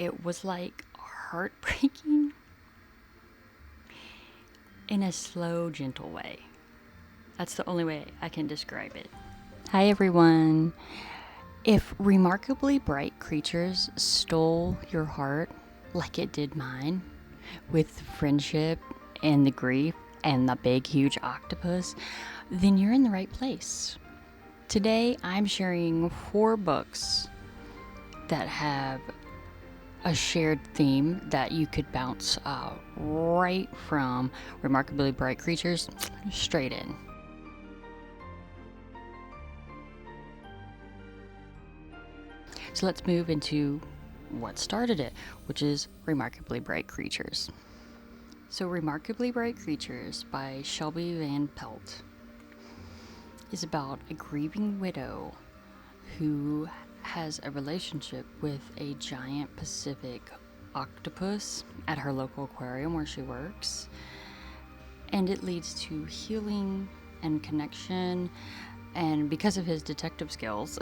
it was like heartbreaking in a slow, gentle way. That's the only way I can describe it. Hi everyone. If Remarkably Bright Creatures stole your heart like it did mine, with friendship and the grief and the big huge octopus, then you're in the right place. Today I'm sharing 4 books that have a shared theme that you could bounce right from Remarkably Bright Creatures straight in. So let's move into what started it, which is Remarkably Bright Creatures. So Remarkably Bright Creatures by Shelby Van Pelt is about a grieving widow who has a relationship with a giant Pacific octopus at her local aquarium where she works. And it leads to healing and connection, and because of his detective skills,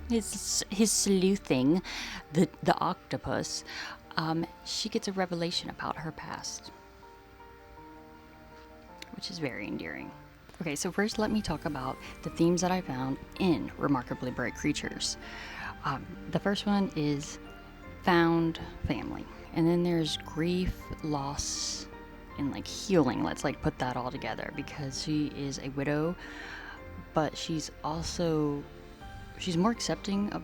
his sleuthing the octopus, she gets a revelation about her past, which is very endearing. Okay, so first let me talk about the themes that I found in Remarkably Bright Creatures. The first one is found family, and then there's grief, loss, and healing. Let's put that all together, because she is a widow, but she's more accepting of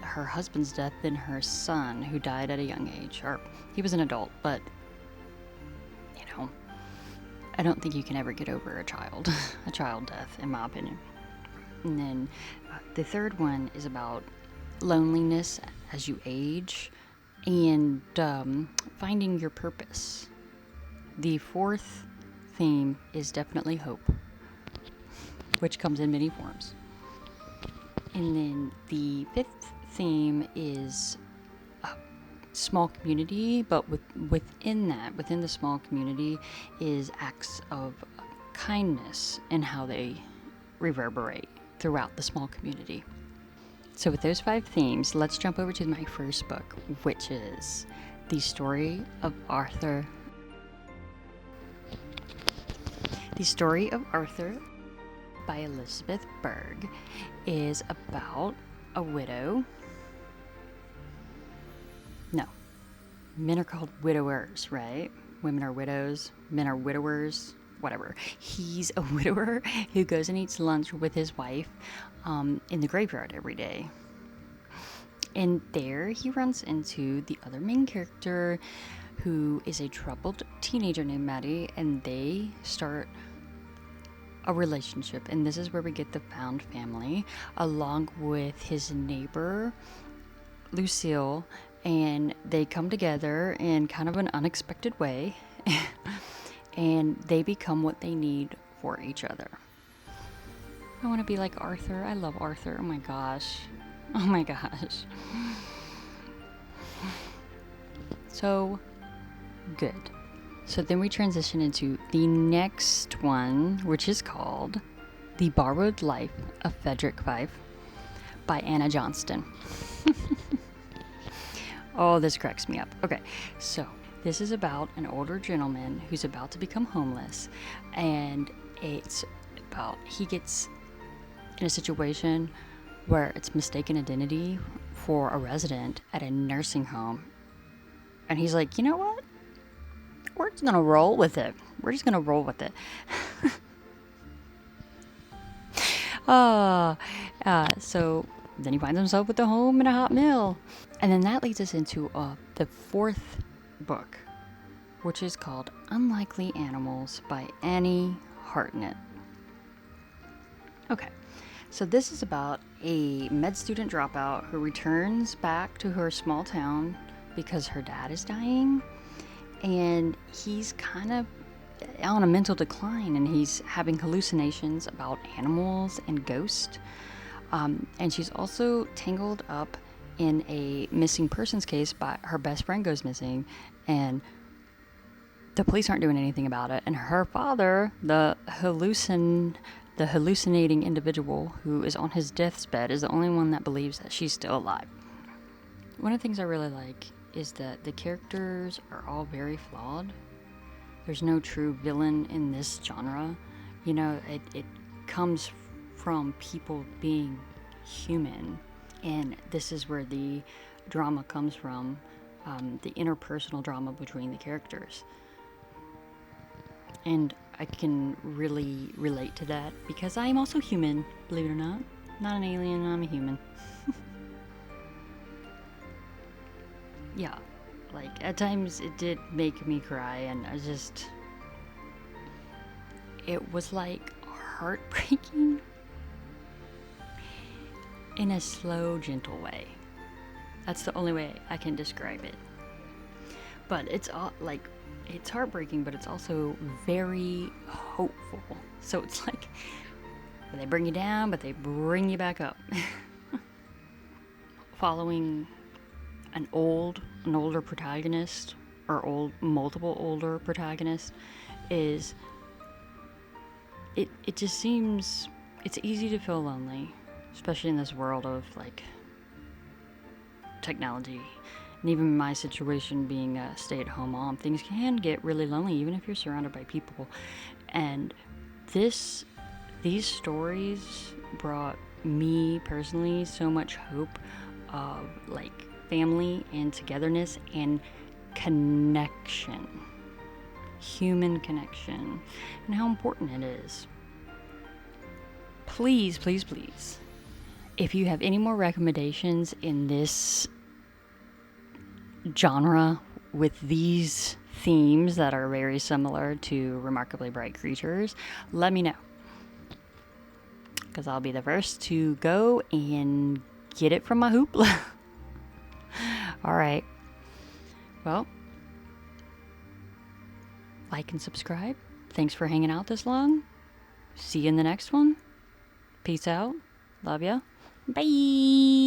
her husband's death than her son, who died at a young age. Or he was an adult, but I don't think you can ever get over a child death, in my opinion. And then the third one is about loneliness as you age and finding your purpose. The fourth theme is definitely hope, which comes in many forms. And then the fifth theme is small community, but within the small community is acts of kindness and how they reverberate throughout the small community. So with those 5 themes, let's jump over to my first book, which is The Story of Arthur. The Story of Arthur by Elizabeth Berg is about a widow. No, men are called widowers, right? Women are widows, men are widowers, whatever. He's a widower who goes and eats lunch with his wife in the graveyard every day. And there he runs into the other main character, who is a troubled teenager named Maddie, and they start a relationship. And this is where we get the found family, along with his neighbor, Lucille, and they come together in kind of an unexpected way, and they become what they need for each other. I want to be like Arthur. I love Arthur. Oh my gosh. So good. So then we transition into the next one, which is called The Borrowed Life of Frederick Fife by Anna Johnston. Oh, this cracks me up. Okay, so this is about an older gentleman who's about to become homeless, and it's about he gets in a situation where it's mistaken identity for a resident at a nursing home. And he's like, you know what? We're just going to roll with it. So then he finds himself with a home and a hot meal. And then that leads us into the fourth book, which is called Unlikely Animals by Annie Hartnett. Okay, so this is about a med student dropout who returns back to her small town because her dad is dying, and he's kind of on a mental decline, and he's having hallucinations about animals and ghosts. And she's also tangled up in a missing persons case. By her best friend goes missing, and the police aren't doing anything about it. And her father, the hallucinating individual who is on his deathbed, is the only one that believes that she's still alive. One of the things I really like is that the characters are all very flawed. There's no true villain in this genre. You know, it comes from people being human. And this is where the drama comes from, the interpersonal drama between the characters. And I can really relate to that because I am also human, believe it or not. Not an alien, I'm a human. Yeah, like at times it did make me cry, and it was like heartbreaking in a slow, gentle way. That's the only way I can describe it. But it's heartbreaking, but it's also very hopeful. So it's like they bring you down, but they bring you back up. Following an older protagonist, or multiple older protagonists, is it just seems it's easy to feel lonely, especially in this world of like technology. And even my situation being a stay-at-home mom, things can get really lonely even if you're surrounded by people. And these stories brought me personally so much hope of like family and togetherness and connection, human connection, and how important it is. Please, please, please, if you have any more recommendations in this genre with these themes that are very similar to Remarkably Bright Creatures, let me know, because I'll be the first to go and get it from my hoopla. All right. Well, like and subscribe. Thanks for hanging out this long. See you in the next one. Peace out. Love ya. Bye.